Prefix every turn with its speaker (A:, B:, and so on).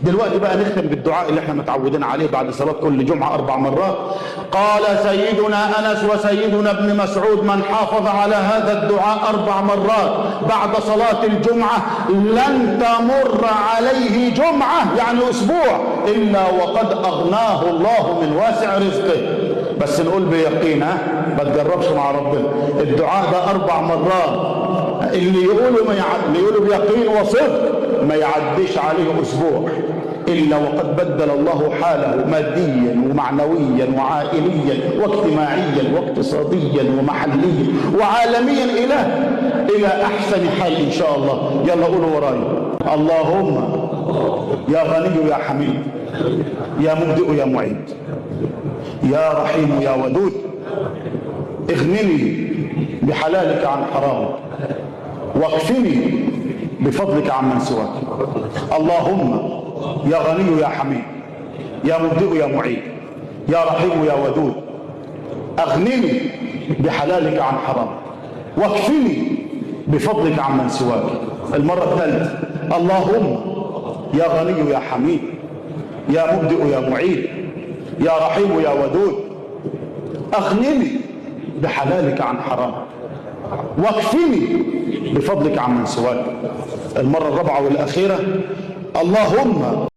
A: دلوقتي بقى نختم بالدعاء اللي احنا متعودين عليه بعد صلاة كل جمعة 4 مرات. قال سيدنا أنس وسيدنا ابن مسعود: من حافظ على هذا الدعاء 4 مرات بعد صلاة الجمعة لن تمر عليه جمعة، يعني أسبوع، إلا وقد أغناه الله من واسع رزقه. بس نقول بيقين، ما تجربش مع ربنا. الدعاء ده 4 مرات، اللي يقولوا بيقين وصدق ما يعديش عليه أسبوع إلا وقد بدل الله حاله ماديا ومعنويا وعائليا واجتماعيا واقتصاديا ومحليا وعالميا إلى أحسن حال إن شاء الله. يلا قولوا وراي: اللهم يا غني يا حميد يا مبدئ يا معيد يا رحيم يا ودود، اغنني بحلالك عن حرامك واكفني بفضلك عمن سواك. اللهم يا غني يا حميد يا مبدئ يا معيد يا رحيم يا ودود، اغنني بحلالك عن حرام واكفني بفضلك عمن سواك. المرة الثالثة: اللهم يا غني يا حميد يا مبدئ يا معيد يا رحيم يا ودود، اغنني بحلالك عن حرام واكفني بفضلك عمن سواك. المرة الرابعة والأخيرة: اللهم